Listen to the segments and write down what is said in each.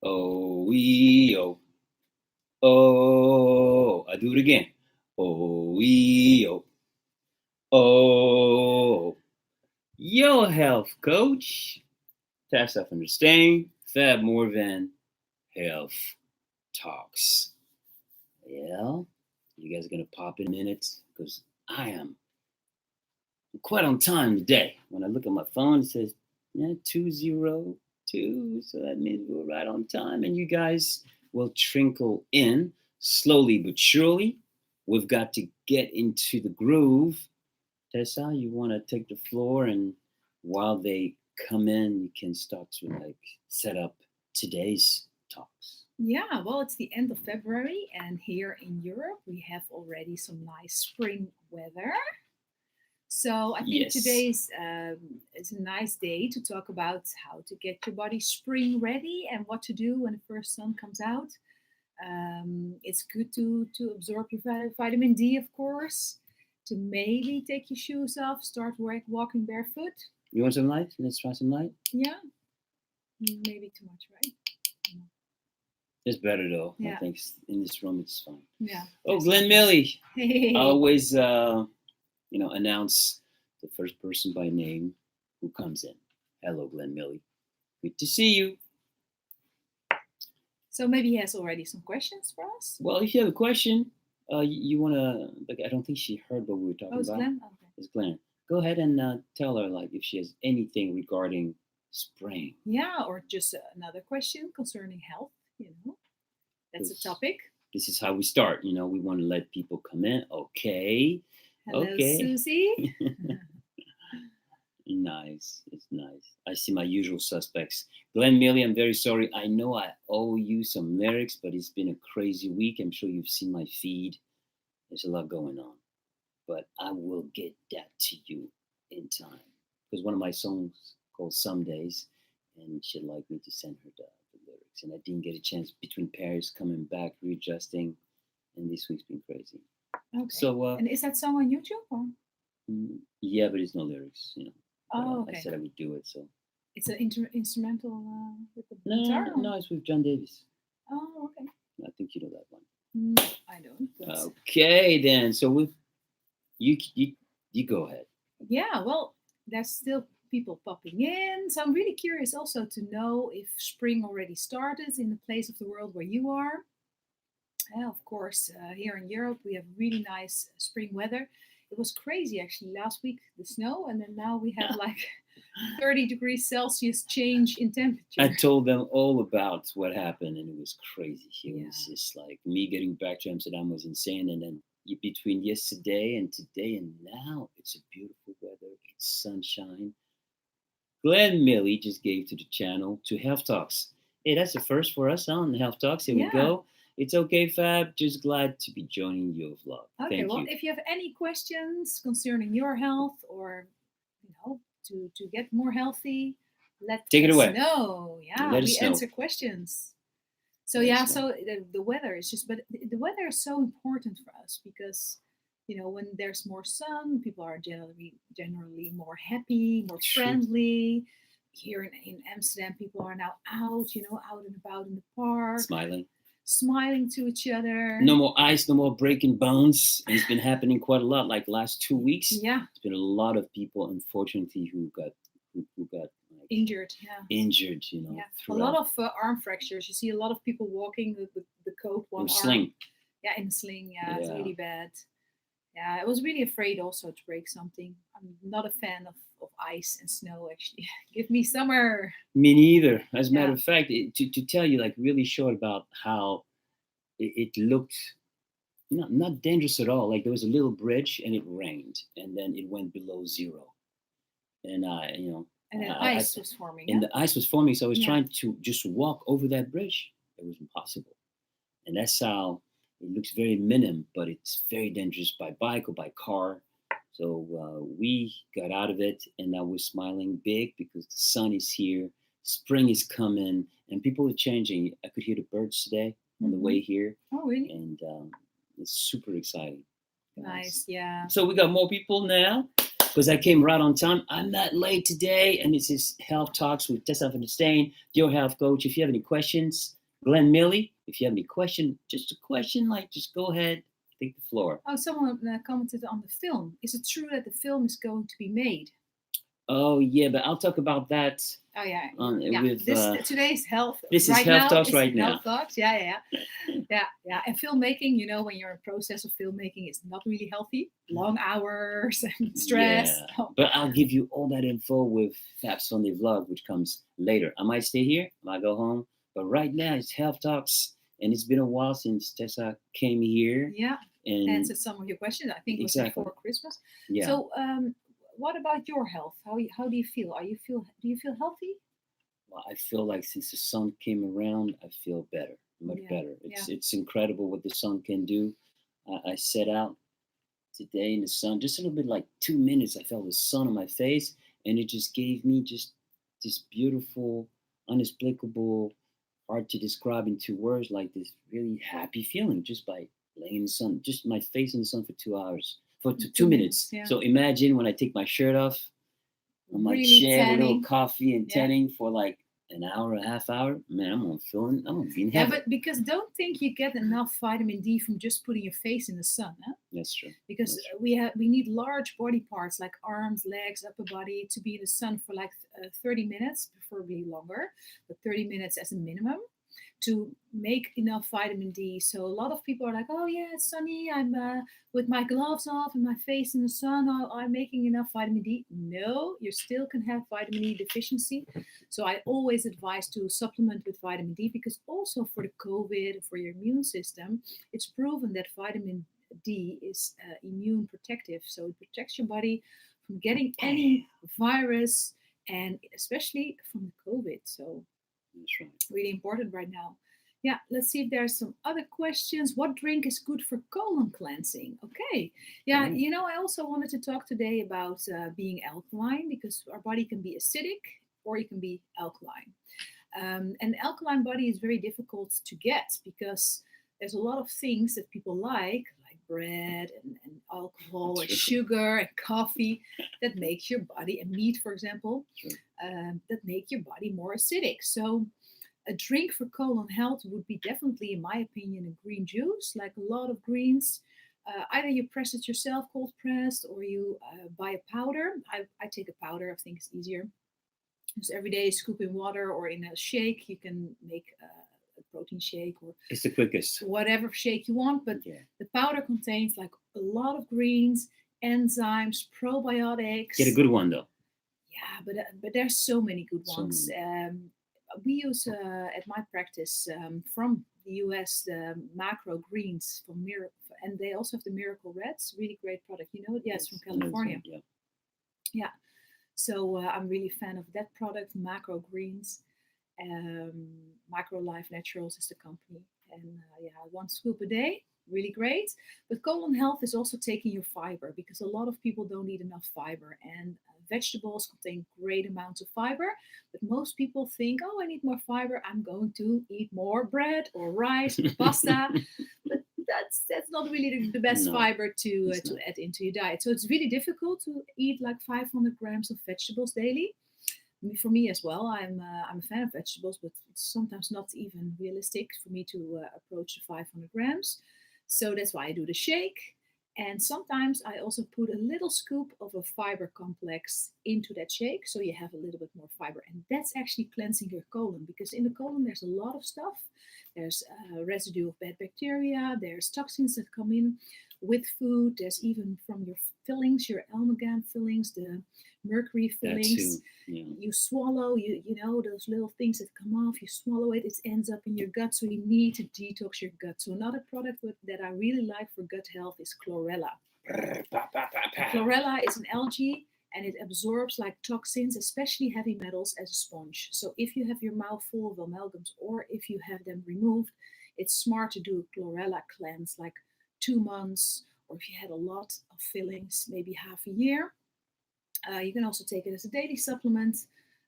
Oh, oh, oh. I do it again. Oh, oh, oh. Your health coach, Tessa from the Fab Morvan, Health Talks. Yeah, you guys are gonna pop in a minute because I am quite on time today. When I look at my phone, it says 2:02, so that means we're right on time. And you guys will trickle in slowly but surely. We've got to get into the groove. Tessa, you want to take the floor, and while they come in, you can start to set up today's talks. Yeah, well, it's the end of February, and here in Europe, we have already some nice spring weather. So I think Yes. today's is a nice day to talk about how to get your body spring ready and what to do when the first sun comes out. It's good to absorb your vitamin D, of course. To maybe take your shoes off, start walking barefoot. You want some light? Let's try some light. Yeah, maybe too much, right? It's better though. Yeah. I think in this room it's fine. Yeah. Oh, Glenn Millie. Hey. I always, announce the first person by name who comes in. Hello, Glenn Millie. Good to see you. So maybe he has already some questions for us. Well, if you have a question, you want to, I don't think she heard what we were talking it's about. Glenn? Okay. It's Glenn. Go ahead and tell her if she has anything regarding spring. Yeah, or just another question concerning health. That's a topic. This is how we start. We want to let people come in. Okay. Hello, okay. Susie. Nice. It's nice. I see my usual suspects. Glenn Millie, I'm very sorry. I know I owe you some lyrics, but it's been a crazy week. I'm sure you've seen my feed. There's a lot going on. But I will get that to you in time. Because one of my songs called Some Days, and she'd like me to send her the lyrics. And I didn't get a chance between Paris coming back, readjusting, and this week's been crazy. Okay. So, and is that song on YouTube? Or? Yeah, but it's no lyrics, Oh, okay. I said I would do it, so. It's an instrumental with the guitar? No, it's with John Davis. Oh, okay. I think you know that one. No, I don't. Okay, then. So you go ahead. Yeah, well, there's still people popping in. So I'm really curious also to know if spring already started in the place of the world where you are. Of course, here in Europe, we have really nice spring weather. It was crazy actually last week, the snow, and then now we have like 30 degrees Celsius change in temperature. I told them all about what happened, and it was crazy. It was just like me getting back to Amsterdam was insane, and then between yesterday and today and now, it's a beautiful weather. It's sunshine. Glenn Millie just gave to the channel to Health Talks. Hey, that's the first for us on Health Talks. Here we go. It's okay, Fab. Just glad to be joining your vlog. Okay, Thank well, you. if you have any questions concerning your health or, to get more healthy, Take it away. know. Yeah, we answer questions. So so the weather is just, but the weather is so important for us because, when there's more sun, people are generally more happy, more friendly. Here in Amsterdam, people are now out, out and about in the park, smiling to each other. No more ice, no more breaking bones. It's been happening quite a lot, like last 2 weeks. Yeah, there's been a lot of people, unfortunately, who got injured. Injured, a lot of arm fractures. You see a lot of people walking with the coat, one arm. Sling. Yeah, in a sling. Yeah, it's really bad. Yeah, I was really afraid also to break something. I'm not a fan of ice and snow, actually. Give me summer. Me neither. As a matter of fact, to tell you really short about how it looked not dangerous at all. Like there was a little bridge and it rained and then it went below zero. And and then ice was forming. And the ice was forming, so I was trying to just walk over that bridge. It was impossible. And that's how it looks very minim, but it's very dangerous by bike or by car. So we got out of it, and now we're smiling big because the sun is here, spring is coming, and people are changing. I could hear the birds today on the way here. Oh, really? And it's super exciting. Nice, yeah. So we got more people now. because I came right on time. I'm not late today, and this is Health Talks with Tessa from Stain, your health coach. If you have any questions, Glenn Milley, if you have any question, just a question, like just go ahead, take the floor. Oh, someone commented on the film. Is it true that the film is going to be made? Oh yeah, but I'll talk about that. Oh yeah. With today's health. This is Health Talks right now. Health Talks. Yeah. And filmmaking, when you're in process of filmmaking, it's not really healthy. Long hours and stress. Yeah. But I'll give you all that info with Fab's Sunday vlog, which comes later. I might stay here, I might go home, but right now it's Health Talks, and it's been a while since Tessa came here. Yeah. And answered some of your questions. I think it was before Christmas. Yeah. So what about your health? How do you feel? Do you feel healthy? Well, I feel like since the sun came around, I feel better, much better. It's incredible what the sun can do. I set out today in the sun, just a little bit, like 2 minutes. I felt the sun on my face, and it just gave me just this beautiful, inexplicable, hard to describe in 2 words, like this really happy feeling just by laying in the sun, just my face in the sun for 2 hours. For 2 minutes. Yeah. So imagine when I take my shirt off, I might really share a little coffee and tanning for like an hour, a half hour. Man, I'm gonna be in heaven. Yeah, but because don't think you get enough vitamin D from just putting your face in the sun. Huh? That's true. Because we need large body parts like arms, legs, upper body to be in the sun for like 30 minutes, preferably longer, but 30 minutes as a minimum, to make enough vitamin D. So a lot of people are like, oh yeah, it's sunny, I'm with my gloves off and my face in the sun, I'm making enough vitamin D. No, you still can have vitamin D deficiency. So I always advise to supplement with vitamin D, because also for the COVID, for your immune system, it's proven that vitamin D is immune protective. So it protects your body from getting any virus, and especially from the COVID. So that's right. Really important right now. Yeah, let's see if there's some other questions. What drink is good for colon cleansing? Okay. Yeah, I also wanted to talk today about being alkaline, because our body can be acidic or it can be alkaline. And alkaline body is very difficult to get, because there's a lot of things that people like bread and alcohol and sugar and coffee that makes your body, and meat, for example, that make your body more acidic. So a drink for colon health would be definitely, in my opinion, a green juice, like a lot of greens. Either you press it yourself, cold pressed, or you buy a powder. I take a powder. I think it's easier. Just every day, scoop in water or in a shake. You can make a protein shake, or it's the quickest, whatever shake you want, but the powder contains like a lot of greens, enzymes, probiotics. Get a good one though. Yeah, but there's so many good ones. We use at my practice from the US the macro greens from Miracle, and they also have the Miracle Reds, really great product. You know it? Yes, from California. Yeah. So I'm really a fan of that product, Macro Greens. Macro Life Naturals is the company, and 1 scoop a day, really great. But colon health is also taking your fiber, because a lot of people don't eat enough fiber, and vegetables contain great amounts of fiber, but most people think, oh, I need more fiber, I'm going to eat more bread or rice or pasta, but that's not really the best fiber to add into your diet. So it's really difficult to eat like 500 grams of vegetables daily. For me as well, I'm a fan of vegetables, but it's sometimes not even realistic for me to approach the 500 grams. So that's why I do the shake. And sometimes I also put a little scoop of a fiber complex into that shake, so you have a little bit more fiber. And that's actually cleansing your colon, because in the colon there's a lot of stuff. There's a residue of bad bacteria, there's toxins that come in with food, there's even from your fillings, your amalgam fillings, the mercury fillings. You swallow, you know, those little things that come off, you swallow it, it ends up in your gut, so you need to detox your gut. So another product that I really like for gut health is chlorella. Chlorella is an algae, and it absorbs like toxins, especially heavy metals, as a sponge. So if you have your mouth full of amalgams, or if you have them removed, it's smart to do a chlorella cleanse, like 2 months, or if you had a lot of fillings, maybe half a year. You can also take it as a daily supplement.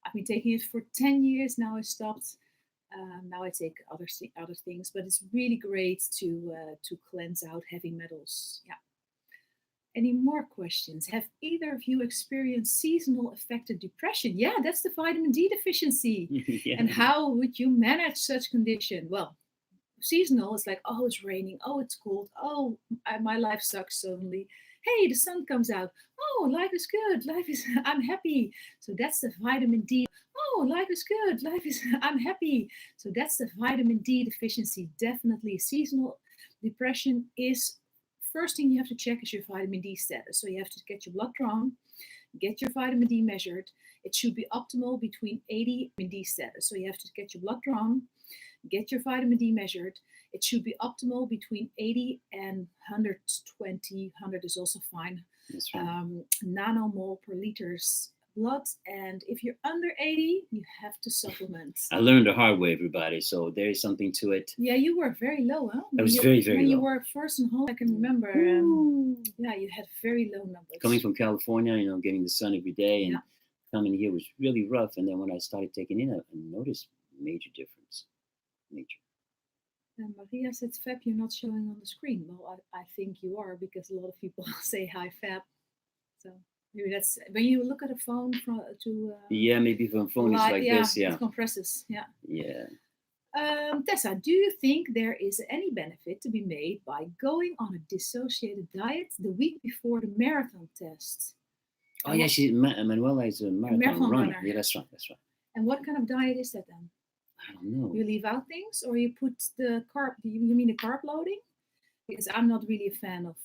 I've been taking it for 10 years now. I stopped. Now I take other things, but it's really great to cleanse out heavy metals. Yeah. Any more questions? Have either of you experienced seasonal affected depression? Yeah, that's the vitamin D deficiency. Yeah. And how would you manage such condition? Well, seasonal is like, oh, it's raining, oh, it's cold, oh, my life sucks suddenly. Hey, the sun comes out. Oh, life is good. Life is, I'm happy. So that's the vitamin D. Oh, life is good. Life is, I'm happy. So that's the vitamin D deficiency. Definitely seasonal depression is first thing you have to check is your vitamin D status. So you have to get your blood drawn, get your vitamin D measured. It should be optimal between 80 vitamin D status. So you have to get your blood drawn, get your vitamin D measured. It should be optimal between 80 and 120. 100 is also fine. That's right. Nanomole per liters blood. And if you're under 80, you have to supplement. I learned the hard way, everybody. So there is something to it. Yeah, you were very low, huh? I was very, very when low. You were first in home, I can remember. Yeah, you had very low numbers. Coming from California, getting the sun every day, and coming here was really rough. And then when I started taking it, I noticed major difference. Major. Maria said, Fab, you're not showing on the screen. Well, I think you are, because a lot of people say hi, Fab. So maybe that's when you look at a phone yeah, maybe from phone is like this. Yeah, it compresses. Yeah. Yeah. Tessa, do you think there is any benefit to be made by going on a dissociated diet the week before the marathon test? Oh, yeah, Manuela is a marathon runner. Yeah, that's right. That's right. And what kind of diet is that then? I don't know. You leave out things, or you put the carb? You mean the carb loading? Because I'm not really a fan of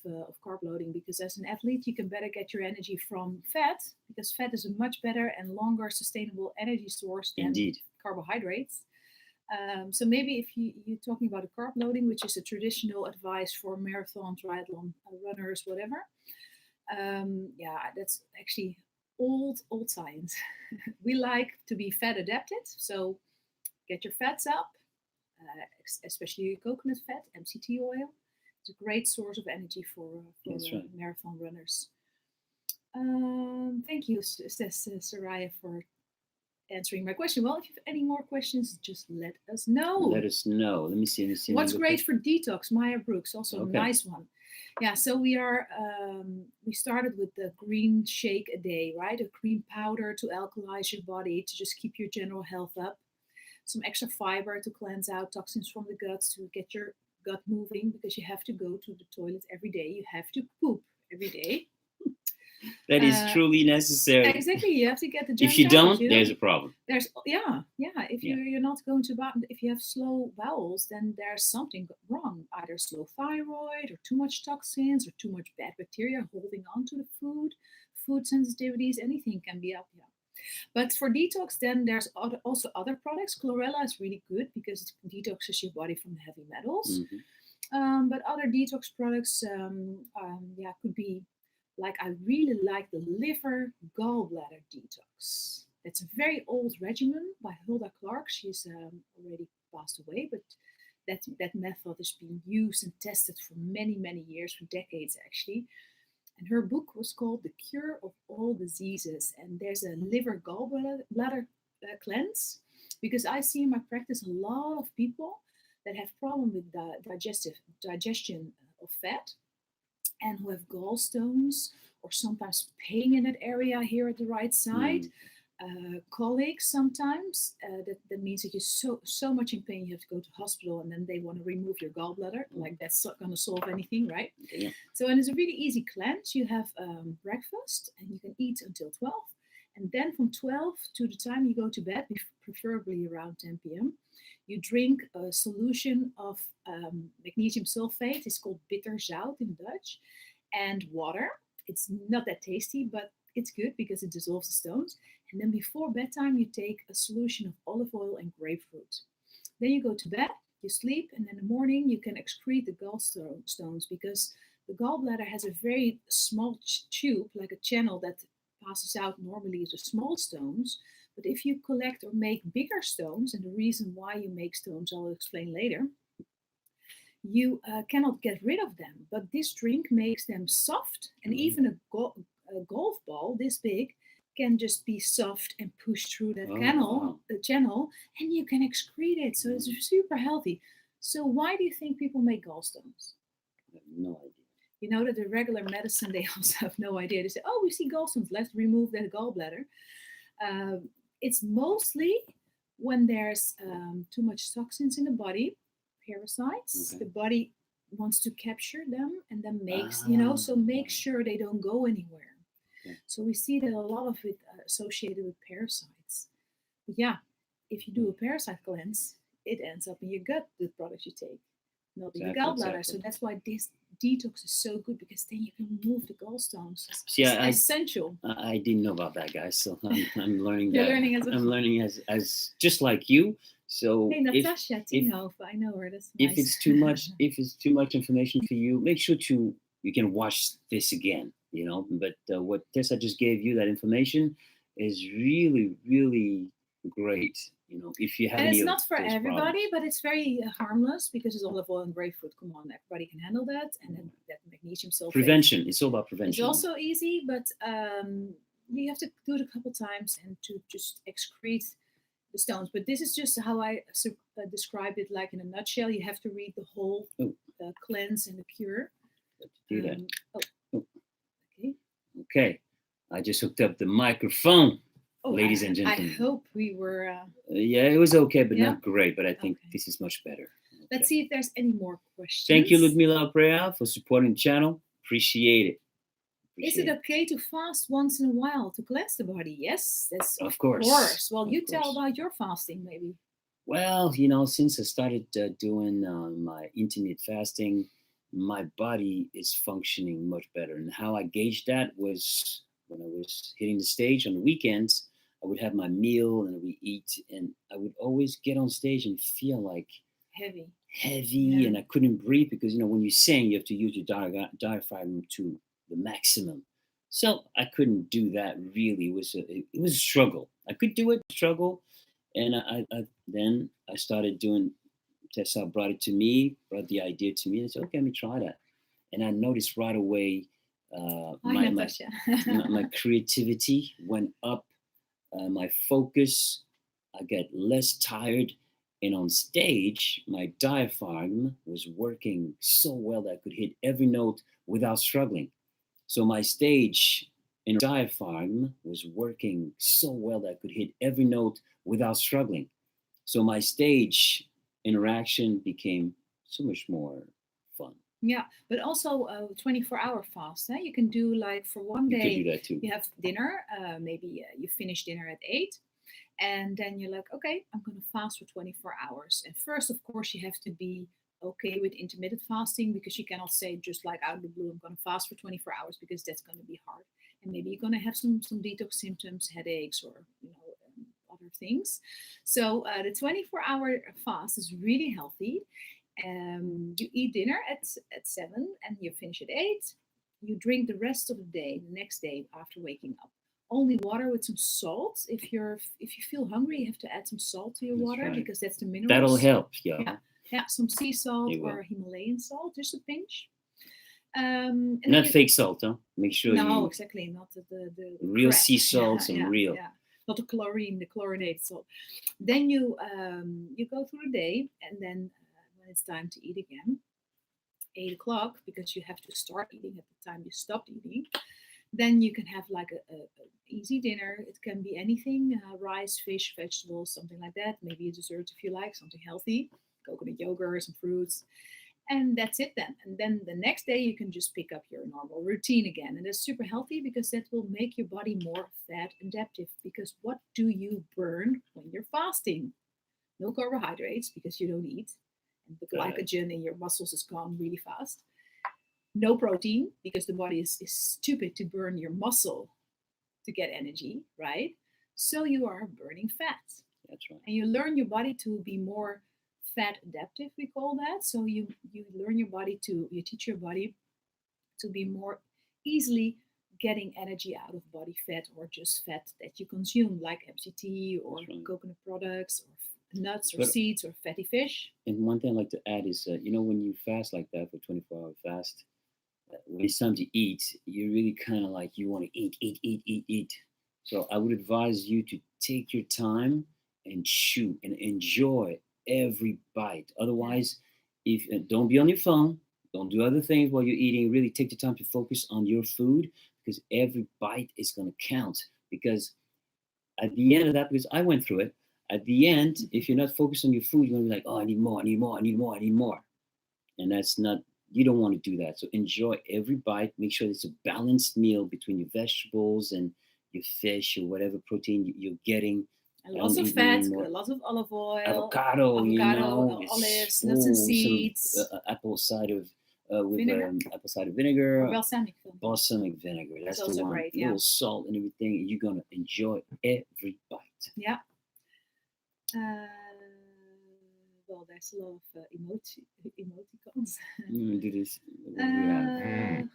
carb loading, because as an athlete, you can better get your energy from fat, because fat is a much better and longer sustainable energy source than carbohydrates. So maybe if you're talking about a carb loading, which is a traditional advice for marathon, triathlon runners, whatever. Yeah, that's actually old science. We like to be fat adapted, so get your fats up, especially coconut fat, MCT oil. It's a great source of energy for marathon runners. Thank you, Soraya, for answering my question. Well, if you have any more questions, just let us know. Let us know. Let me see. What's great for detox? Maya Brooks, also a nice one. Yeah, so we started with the green shake a day, right? A green powder to alkalize your body, to just keep your general health up. Some extra fiber to cleanse out toxins from the guts, to get your gut moving, because you have to go to the toilet every day. You have to poop every day. That is truly necessary. Exactly, you have to get the junk If you don't, out, there's a problem. If you're not going to if you have slow bowels, then there's something wrong. Either slow thyroid, or too much toxins, or too much bad bacteria holding on to the food sensitivities. Anything can be up. Yeah. But for detox, then there's also other products. Chlorella is really good because it detoxes your body from heavy metals. Mm-hmm. But other detox products, could be like, I really like the liver gallbladder detox. It's a very old regimen by Hulda Clark. She's already passed away, but that method is being used and tested for many, many years, for decades actually. And her book was called The Cure of All Diseases. And there's a liver gallbladder cleanse, because I see in my practice a lot of people that have problem with digestion of fat, and who have gallstones, or sometimes pain in that area here at the right side. Colic sometimes. That means that you're so much in pain you have to go to hospital, and then they want to remove your gallbladder. Like, that's not going to solve anything, right? Yeah. So, and it's a really easy cleanse. You have breakfast, and you can eat until 12. And then from 12 to the time you go to bed, preferably around 10 p.m., you drink a solution of magnesium sulfate. It's called bitterzout in Dutch, and water. It's not that tasty, but it's good because it dissolves the stones. And then before bedtime, you take a solution of olive oil and grapefruit. Then you go to bed, you sleep, and in the morning you can excrete the gallstones, because the gallbladder has a very small tube, like a channel that passes out normally the small stones. But if you collect or make bigger stones, and the reason why you make stones I'll explain later, you cannot get rid of them. But this drink makes them soft, and even a golf ball this big can just be soft and push through that channel, and you can excrete it. So it's super healthy. So why do you think people make gallstones? I have no idea. You know that the regular medicine, they also have no idea. They say, oh, we see gallstones, let's remove that gallbladder. It's mostly when there's too much toxins in the body, parasites. Okay. The body wants to capture them and then makes, so Ah, make sure they don't go anywhere. okay. So we see that a lot of it associated with parasites. But yeah, if you do a parasite cleanse, it ends up in your gut, the products you take, not in your gallbladder. So Exactly. that's why this detox is so good, because then you can remove the gallstones. See, It's essential. I didn't know about that, guys. So I'm learning You're that. learning as a I'm learning as just like you. So Hey, Natasha, if Tino, I know her. That's if nice. it's too much, if it's too much information for you, make sure you can watch this again. But what Tessa just gave you, that information, is really really great. If you have And any it's of not for those everybody, problems. but it's very harmless because it's olive oil and grapefruit. Come on, everybody can handle that. And then that magnesium sulfate. Prevention. It's all about It's prevention. also easy, but you have to do it a couple times and to just excrete the stones. But this is just how I describe it, like in a nutshell. You have to read the whole cleanse and the cure. Do that. Okay. Okay. I just hooked up the microphone, Oh, ladies and gentlemen. I hope we were. Yeah, it was okay, but Yeah? not great. But I think Okay. this is much better. Let's see if there's any more questions. Thank you, Ludmila Oprea, for supporting the channel. Appreciate it. Is it okay to fast once in a while to cleanse the body? Yes, that's of course. Well, you tell about your fasting, maybe. Well, since I started doing my intermittent fasting, my body is functioning much better. And how I gauged that was when I was hitting the stage on the weekends. I would have my meal and we eat, and I would always get on stage and feel like heavy, and I couldn't breathe because when you sing, you have to use your diaphragm to the maximum. So I couldn't do that really. It was a struggle. I could do it, struggle, and then I started doing. Tessa brought it to me, brought the idea to me, and I said, "Okay, let me try that." And I noticed right away my creativity went up, my focus. I got less tired, and on stage, my diaphragm was working so well that I could hit every note without struggling. So my stage diaphragm was working so well that I could hit every note without struggling. So my stage interaction became so much more fun. Yeah, but also 24-hour fast. You can do like for one day. You can do that too. You have dinner. Maybe you finish dinner at 8. And then you're like, okay, I'm going to fast for 24 hours. And first, of course, you have to be okay with intermittent fasting, because you cannot say just like out of the blue, I'm going to fast for 24 hours, because that's going to be hard. And maybe you're going to have some detox symptoms, headaches, or other things. So the 24-hour fast is really healthy. You eat dinner at 7 and you finish at 8. You drink the rest of the day, the next day after waking up. Only water with some salt. If you feel hungry, you have to add some salt to your water, because that's the minerals. That'll help. Yeah, some sea salt or Himalayan salt, just a pinch. Not fake salt, huh? Make sure exactly, not the real crap. sea salt, real. Yeah. Not the chlorine, the chlorinated salt. Then you go through the day, and then when it's time to eat again, 8 o'clock, because you have to start eating at the time you stopped eating. Then you can have like a easy dinner. It can be anything, rice, fish, vegetables, something like that. Maybe a dessert if you like, something healthy, coconut yogurt, some fruits. And that's it then. And then the next day you can just pick up your normal routine again. And that's super healthy, because that will make your body more fat adaptive. Because what do you burn when you're fasting? No carbohydrates, because you don't eat. And the glycogen in your muscles is gone really fast. No protein, because the body is stupid to burn your muscle to get energy, right? So you are burning fat. That's right. And you learn your body to be more fat adaptive, we call that. So you learn your body you teach your body to be more easily getting energy out of body fat, or just fat that you consume, like MCT or coconut products or nuts or seeds or fatty fish. And one thing I'd like to add is, when you fast like that for 24-hour fast, when it's time to eat, you really kind of like, you want to eat. So I would advise you to take your time and chew and enjoy every bite. Otherwise, don't be on your phone. Don't do other things while you're eating. Really take the time to focus on your food, because every bite is going to count. Because at the end of that, because I went through it, at the end, if you're not focused on your food, you're going to be like, oh, I need more, I need more, I need more, I need more. And that's not, you don't want to do that. So enjoy every bite. Make sure it's a balanced meal between your vegetables and your fish or whatever protein you're getting. Lots of fat, lots of olive oil, avocado, olives, nuts and seeds, apple cider with apple cider vinegar, or balsamic vinegar. That's the one. Great, little salt and everything, and you're gonna enjoy every bite. Yeah. Well, there's a lot of emoticons. Do this.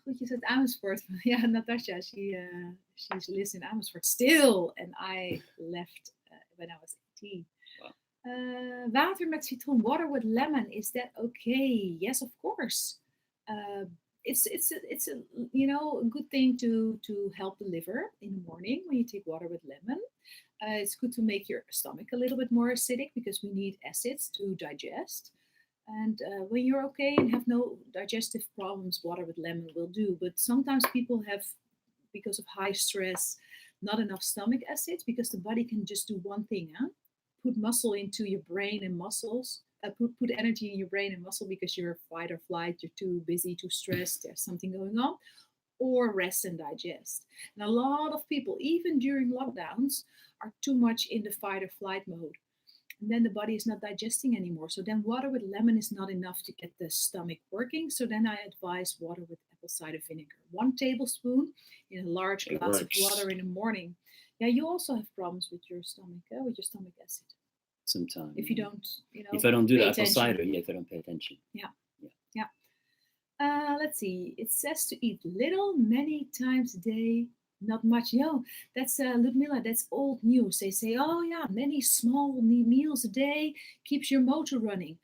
Goed, je zegt Amersfoort. Ja, Natasha, she's lives in Amersfoort still, and I left when I was 18. Wow. Water met citroen, water with lemon. Is that okay? Yes, of course. It's a a good thing to help the liver in the morning when you take water with lemon. It's good to make your stomach a little bit more acidic because we need acids to digest. And when you're okay and have no digestive problems, water with lemon will do. But sometimes people have, because of high stress, not enough stomach acids, because the body can just do one thing, put muscle into your brain and muscles. Put energy in your brain and muscle because you're fight or flight, you're too busy, too stressed, there's something going on, or rest and digest. And a lot of people, even during lockdowns, are too much in the fight or flight mode. And then the body is not digesting anymore. So then water with lemon is not enough to get the stomach working. So then I advise water with apple cider vinegar. 1 tablespoon in a large glass of water in the morning. Yeah, you also have problems with your stomach, with your stomach acid. Sometimes. If you don't, if I don't do the apple cider, if I don't pay attention. Yeah. Let's see. It says to eat little, many times a day, not much. That's Ludmilla. That's old news. They say, oh yeah, many small meals a day keeps your motor running.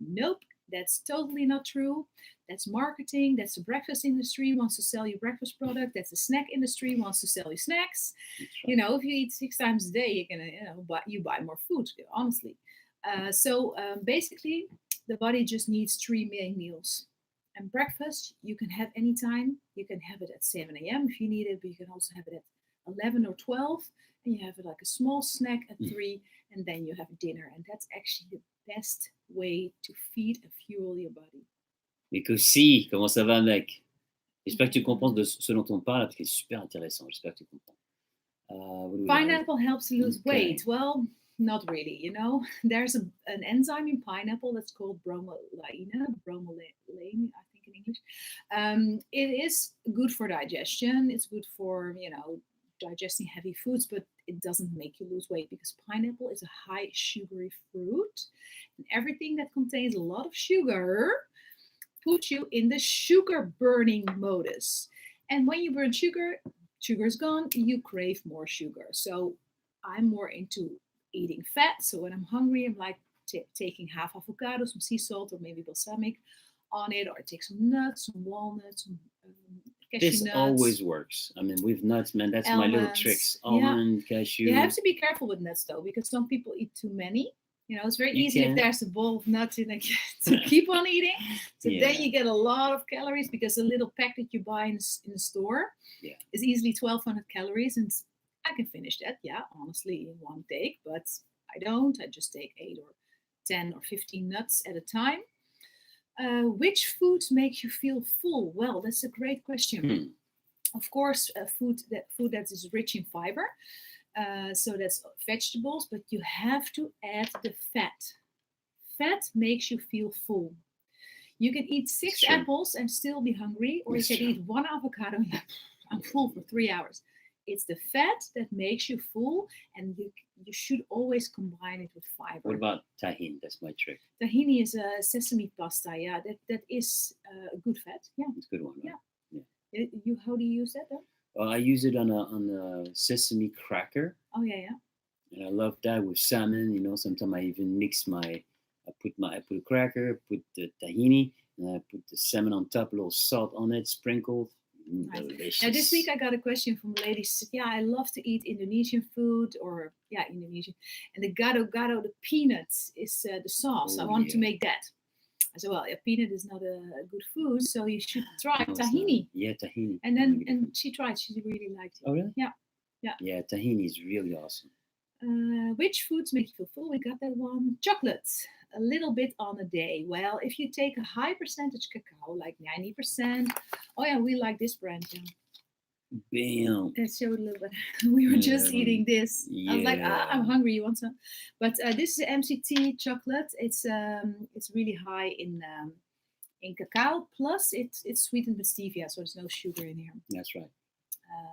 Nope, that's totally not true. That's marketing. That's the breakfast industry wants to sell you breakfast product. That's the snack industry wants to sell you snacks. Right. If you eat 6 times a day, you're gonna, you buy more food. Honestly, basically, the body just needs 3 main meals. And breakfast you can have anytime. You can have it at 7 a.m. if you need it, but you can also have it at 11 or 12, and you have it like a small snack at 3, and then you have dinner. And that's actually the best way to feed and fuel your body. Écossy, comment ça va, mec? J'espère que tu comprends de ce dont on parle, parce que c'est super intéressant. J'espère que tu comprends. Pineapple helps lose weight. Well, not really, There's an enzyme in pineapple that's called bromelain, I think in English. It is good for digestion. It's good for, digesting heavy foods, but it doesn't make you lose weight because pineapple is a high sugary fruit. And everything that contains a lot of sugar puts you in the sugar burning modus. And when you burn sugar is gone, you crave more sugar. So I'm more into eating fat. So when I'm hungry, I'm like taking half avocado, some sea salt, or maybe balsamic on it, or I take some nuts, some walnuts, some cashew nuts. This always works. I mean, with nuts, man, that's almonds, my little tricks. Almond, cashew. You have to be careful with nuts, though, because some people eat too many. It's very easy if there's a bowl of nuts in to keep on eating. So then you get a lot of calories because a little pack that you buy in the store is easily 1,200 calories, and I can finish that, honestly, in one take, but I don't. I just take 8 or 10 or 15 nuts at a time. Which foods make you feel full? Well, that's a great question. Of course, food that is rich in fiber. So that's vegetables, but you have to add the fat. Fat makes you feel full. You can eat 6 apples and still be hungry, or you can eat 1 avocado and I'm full for 3 hours. It's the fat that makes you full, and you should always combine it with fiber. What about tahini? That's my trick. Tahini is a sesame pasta. Yeah, that is a good fat. Yeah, it's a good one. Right? Yeah. How do you use that though? I use it on a sesame cracker. Oh yeah. And I love that with salmon. Sometimes I even mix I put a cracker, put the tahini, and I put the salmon on top, a little salt on it, sprinkled. Delicious. Now this week I got a question from a lady. She said, I love to eat Indonesian food, or Indonesian. And the gado, the peanuts is the sauce. I want to make that. I said, well, a peanut is not a good food, so you should try No, it's tahini. not. Yeah, tahini. And then she tried. She really liked it. Oh, really? Yeah. Yeah, tahini is really awesome. Which foods make you feel full? We got that one. Chocolate, a little bit on a day. Well, if you take a high percentage cacao, like 90%. Oh yeah, we like this brand. Yeah. Bam. It showed a little bit. We were just eating this. Yeah. I was like, I'm hungry. You want some? But this is MCT chocolate. It's really high in cacao. Plus, it's sweetened with stevia, so there's no sugar in here. That's right.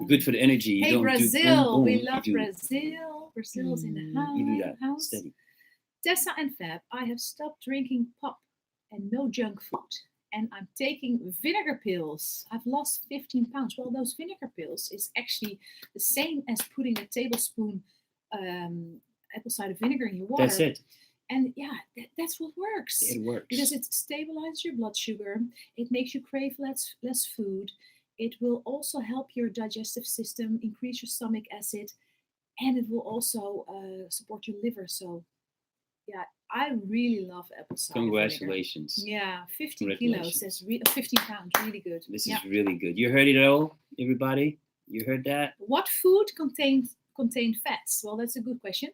Good for the energy. You hey, don't Brazil. Do boom, we love Brazil. Brazil's in the house. You do that steady. Tessa and Fab, I have stopped drinking pop and no junk food. And I'm taking vinegar pills. I've lost 15 pounds. Well, those vinegar pills is actually the same as putting a tablespoon apple cider vinegar in your water. That's it. And yeah, that's what works. It works. Because it stabilizes your blood sugar. It makes you crave less food. It will also help your digestive system, increase your stomach acid. And it will also support your liver. So yeah, I really love apple cider Congratulations. vinegar. Yeah, 50 kilos. That's 50 pounds. Really good. This is really good. You heard it all, everybody? You heard that? What food contained fats? Well, that's a good question.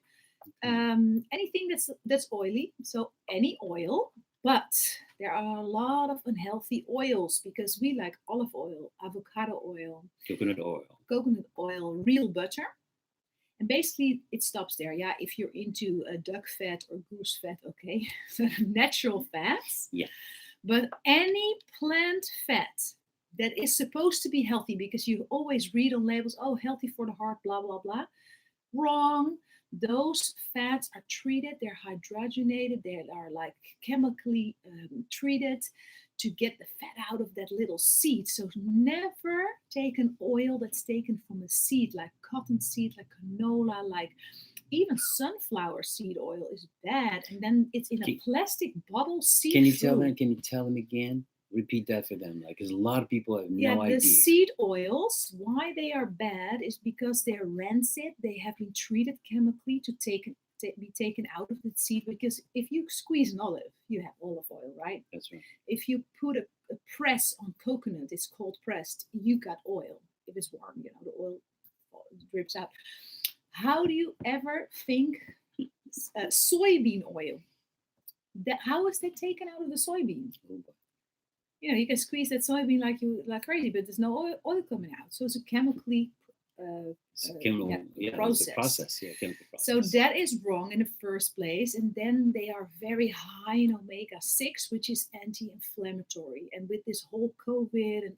Anything that's oily, so any oil, but there are a lot of unhealthy oils because we like olive oil, avocado oil, coconut oil, real butter. And basically, it stops there. Yeah, if you're into duck fat or goose fat, okay, natural fats. Yeah. But any plant fat that is supposed to be healthy, because you always read on labels, oh, healthy for the heart, blah blah blah. Wrong. Those fats are treated. They're hydrogenated. They are like chemically treated to get the fat out of that little seed. So never take an oil that's taken from a seed, like cottonseed, like canola, like even sunflower seed oil is bad. And then it's in a plastic bottle. Can you tell them again? Repeat that for them, because a lot of people have no idea. The seed oils, why they are bad is because they're rancid. They have been treated chemically to be taken out of the seed. Because if you squeeze an olive, you have olive oil, right? That's right. If you put a press on coconut, it's called pressed. You got oil. If it's warm, the oil drips out. How do you ever think soybean oil? How is that taken out of the soybean? You can squeeze that soybean like crazy, but there's no oil coming out. So it's a chemically chemical process. So that is wrong in the first place. And then they are very high in omega-6, which is anti-inflammatory. And with this whole COVID and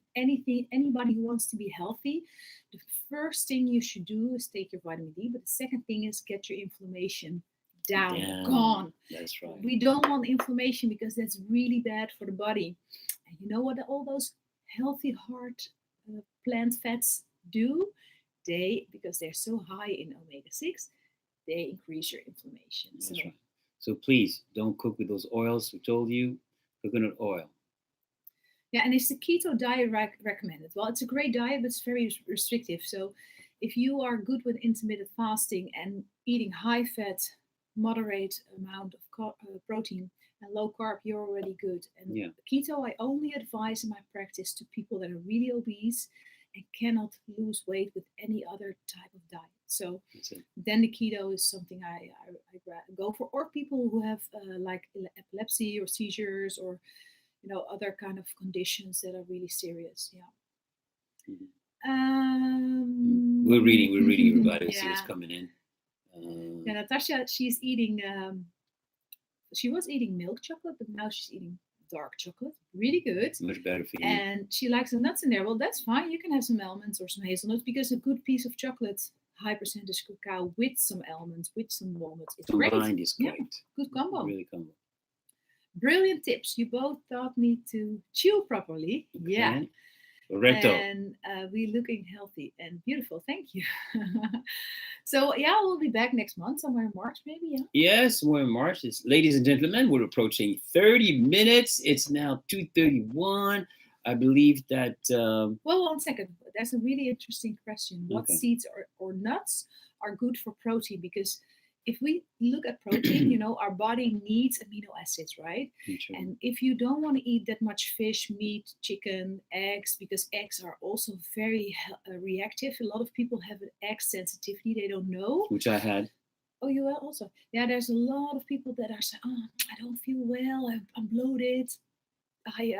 anybody who wants to be healthy, the first thing you should do is take your vitamin D. But the second thing is get your inflammation down, gone. That's right. We don't want inflammation because that's really bad for the body. And you know what all those healthy heart plant fats do? Because they're so high in omega-6, they increase your inflammation. That's right. So please don't cook with those oils. We told you, coconut oil. Yeah, and is the keto diet recommended? Well, it's a great diet, but it's very restrictive. So if you are good with intermittent fasting and eating high fat, moderate amount of protein and low carb, you're already good. And keto, I only advise in my practice to people that are really obese and cannot lose weight with any other type of diet. So then the keto is something I go for, or people who have like epilepsy or seizures or other kind of conditions that are really serious. Yeah. Mm-hmm. We're reading everybody. See what's coming in. Natasha, she's eating. She was eating milk chocolate, but now she's eating dark chocolate. Really good. Much better for you. And she likes the nuts in there. Well, that's fine. You can have some almonds or some hazelnuts because a good piece of chocolate, high percentage cacao with some almonds, with some walnuts, it's great. Combined is great. Yeah, good combo. Really combo. Brilliant tips. You both taught me to chew properly. Okay. Yeah. Correcto. And we're looking healthy and beautiful. Thank you. So we'll be back next month, somewhere in March, maybe. Yeah. Yes, we're in March. Ladies and gentlemen, we're approaching 30 minutes. It's now 2:31. I believe that. Well, 1 second. There's a really interesting question. What seeds or nuts are good for protein? Because if we look at protein, our body needs amino acids, right? And if you don't want to eat that much fish, meat, chicken, eggs, because eggs are also very reactive. A lot of people have an egg sensitivity. They don't know. Which I had. Oh, you also? Yeah, there's a lot of people that are saying, oh, I don't feel well. I'm bloated. I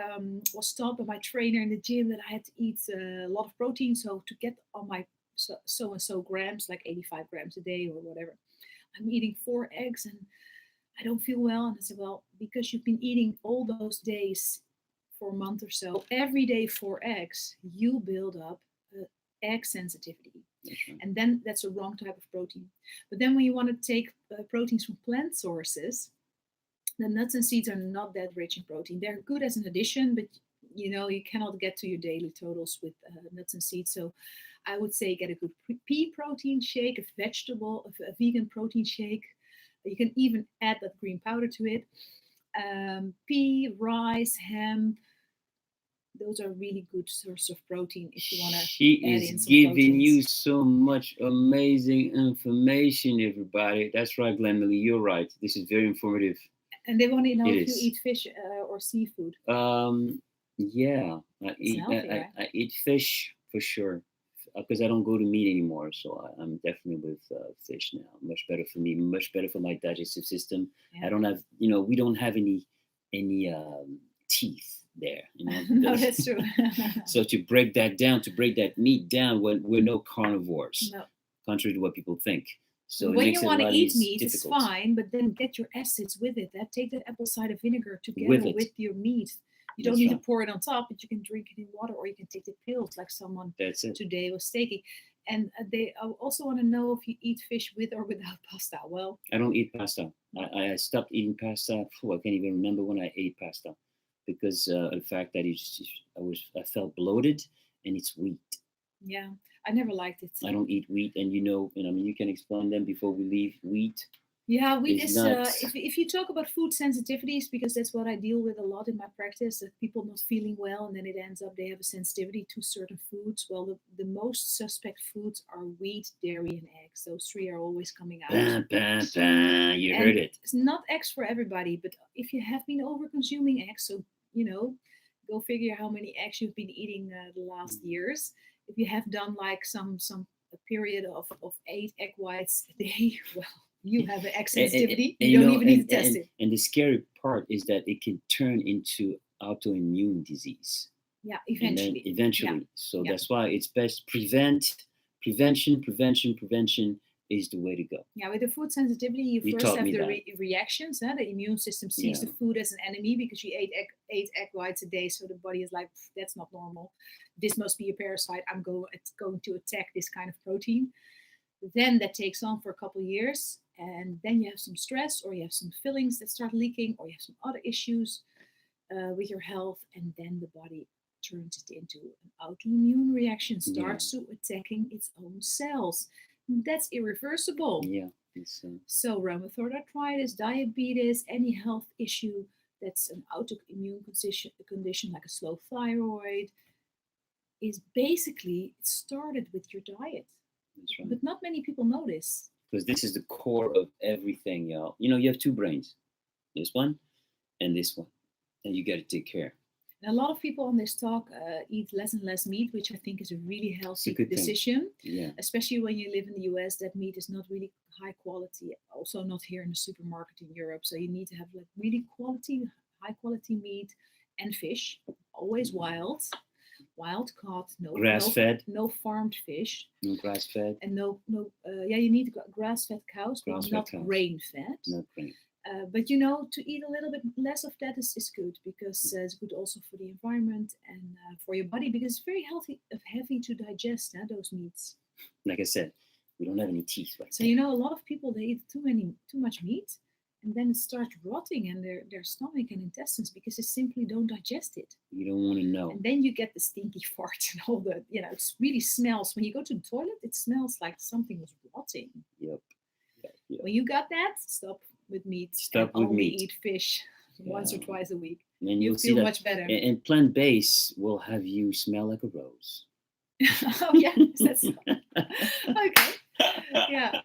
was told by my trainer in the gym that I had to eat a lot of protein. So to get on my so and so grams, like 85 grams a day or whatever, I'm eating 4 eggs and I don't feel well. And I said, well, because you've been eating all those days for a month or so, every day 4 eggs, you build up egg sensitivity. And then that's a wrong type of protein. But then when you want to take proteins from plant sources, the nuts and seeds are not that rich in protein. They're good as an addition, but you cannot get to your daily totals with nuts and seeds. So I would say get a good pea protein shake, a vegan protein shake. You can even add that green powder to it. Pea, rice, hemp. Those are really good source of protein if you want to. She is giving you so much amazing information, everybody. That's right, Glenn. You're right. This is very informative. And they want to know if you eat fish or seafood. Yeah, I eat fish for sure, because I don't go to meat anymore. So I'm definitely with fish now. Much better for me. Much better for my digestive system. Yeah. I don't have, we don't have any teeth there. No, that's true. So to break that meat down, we're no carnivores, contrary to what people think. So when you want to eat meat, it's fine, but then get your acids with it. Take that apple cider vinegar together with your meat. You don't need to pour it on top, but you can drink it in water, or you can take the pills like someone today was taking. And they also want to know if you eat fish with or without pasta. Well, I don't eat pasta. I stopped eating pasta. I can't even remember when I ate pasta, because the fact that I felt bloated, and it's wheat. Yeah. I never liked it. I don't eat wheat, and you can explain them before we leave. Wheat. Yeah, wheat is if you talk about food sensitivities, because that's what I deal with a lot in my practice, that people not feeling well and then it ends up they have a sensitivity to certain foods. Well, the most suspect foods are wheat, dairy, and eggs. Those 3 are always coming out. You heard it. It's not eggs for everybody, but if you have been over consuming eggs, so go figure how many eggs you've been eating the last years. If you have done like a period of 8 egg whites a day, well, you have an egg sensitivity. You don't even need to test it. And the scary part is that it can turn into autoimmune disease. Yeah, eventually. Yeah. So that's why it's best prevention is the way to go. Yeah, with the food sensitivity, you first have the reactions. The immune system sees the food as an enemy because you ate 8 egg whites a day. So the body is like, that's not normal. This must be a parasite. It's going to attack this kind of protein. Then that takes on for a couple of years. And then you have some stress, or you have some fillings that start leaking, or you have some other issues with your health. And then the body turns it into an autoimmune reaction, starts to attacking its own cells. That's irreversible. Yeah. So rheumatoid arthritis, diabetes, any health issue that's an autoimmune condition like a slow thyroid is basically started with your diet. That's right. But not many people know this. Because this is the core of everything, y'all. You have 2 brains. This one and this one. And you got to take care. And a lot of people on this talk eat less and less meat, which I think is a really healthy decision. Yeah. Especially when you live in the US, that meat is not really high quality. Also not here in the supermarket in Europe. So you need to have like really high quality meat and fish, always wild caught, no grass-fed, no farmed fish, no grass-fed, and you need grass-fed cows, but not grain-fed. Not grain. But to eat a little bit less of that is good, because it's good also for the environment and for your body, because it's very heavy to digest those meats. Like I said, we don't have any teeth right So a lot of people, they eat too much meat, and then it starts rotting in their stomach and intestines because they simply don't digest it. You don't want to know. And then you get the stinky fart and all the, it really smells. When you go to the toilet, it smells like something was rotting. Yep. When you got that, stop with meat. Eat fish once or twice a week. And you'll feel much better. And plant-based will have you smell like a rose. Oh, yeah. That's okay. Yeah.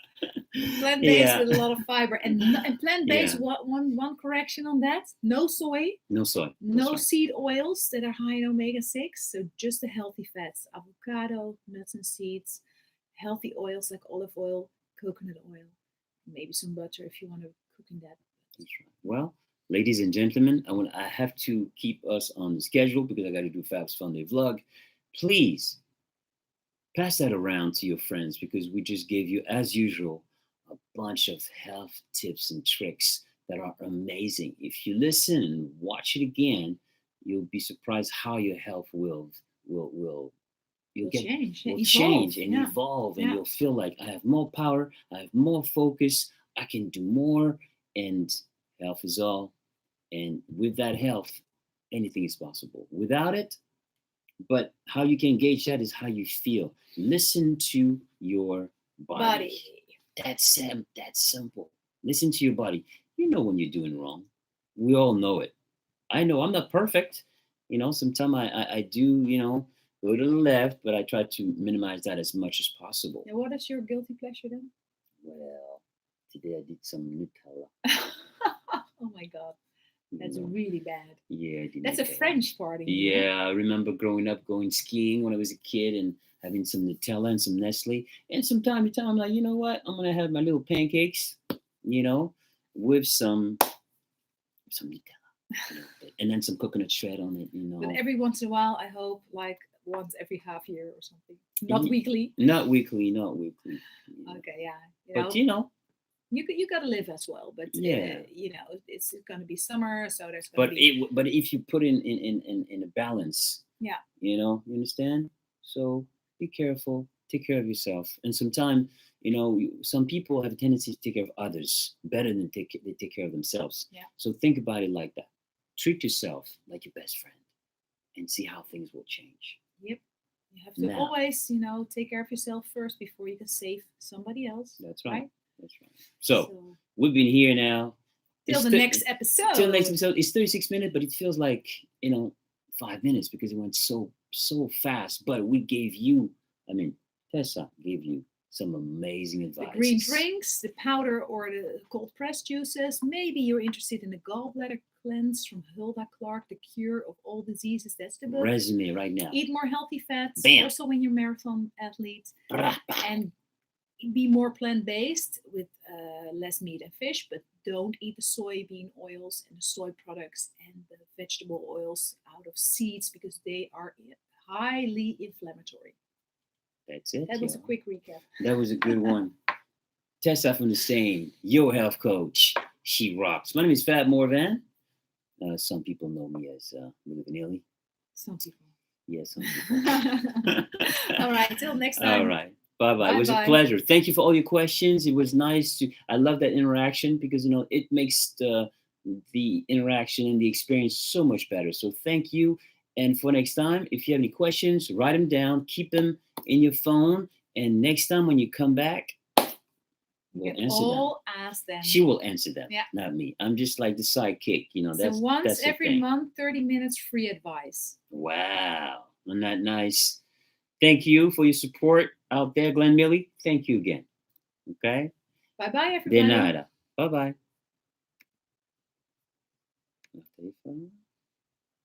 Plant-based Yeah. with a lot of fiber and plant-based. Yeah. One correction on that: no soy, No soy. no Right. seed oils that are high in omega-6. So just the healthy fats: avocado, nuts and seeds, healthy oils like olive oil, coconut oil, maybe some butter if you want to cook in that. That's right. Well, ladies and gentlemen, I have to keep us on the schedule because I got to do Fab's Fun Day vlog. Please pass that around to your friends because we just gave you, as usual, a bunch of health tips and tricks that are amazing. If you listen and watch it again, you'll be surprised how your health will you'll get Change, will evolve, change and yeah. evolve, and Yeah. you'll feel like I have more power, I have more focus, I can do more, and health is all. And with that health, anything is possible. Without it, but how you can gauge that is how you feel. Listen to your body. That's simple. Listen to your body. You know when you're doing wrong. We all know it. I know I'm not perfect. Sometimes I do, go to the left, but I try to minimize that as much as possible. And what is your guilty pleasure then? Well, today I did some Nutella. Oh my God. That's really bad. Yeah, I did. That's a French party. Yeah, I remember growing up going skiing when I was a kid and having some Nutella and some Nestle. And from time to time, I'm like, you know what? I'm gonna have my little pancakes, with some Nutella, and then some coconut shred on it. But every once in a while, I hope, like once every half year or something. Not weekly. Not weekly. Okay, yeah. But you gotta live as well, but yeah, it's gonna be summer, so there's gonna be. But if you put in a balance, Yeah, you understand. So be careful, take care of yourself, and sometimes some people have a tendency to take care of others better than they take care of themselves. Yeah. So think about it like that. Treat yourself like your best friend, and see how things will change. Yep. You have to always, take care of yourself first before you can save somebody else. That's right. That's right. So we've been here now. Till the next episode. Till the next episode. It's 36 minutes, but it feels like 5 minutes because it went so fast. But we gave you, Tessa gave you some amazing advice. The green drinks, the powder or the cold pressed juices. Maybe you're interested in the gallbladder cleanse from Hulda Clark, The Cure of All Diseases. That's the book. Resume right now. Eat more healthy fats. Bam. Also when you're marathon athlete. And be more plant-based with less meat and fish, but don't eat the soybean oils and the soy products and the vegetable oils out of seeds because they are highly inflammatory. That's it. That was a quick recap. That was a good one. Tessa from the Stain, your health coach. She rocks. My name is Fab Morvan. Some people know me as Little Vanilli. Some people. Yes, some people. All right, till next time. All right. Bye-bye. It was a pleasure. Thank you for all your questions. It was nice I love that interaction because, it makes the interaction and the experience so much better. So thank you. And for next time, if you have any questions, write them down, keep them in your phone. And next time when you come back, we'll answer them. Ask them. She will answer them, yeah. Not me. I'm just like the sidekick. So once every month, 30 minutes free advice. Wow. Isn't that nice? Thank you for your support out there, Glenn Millie. Thank you again. Okay? Bye-bye, everybody. De nada. Bye-bye.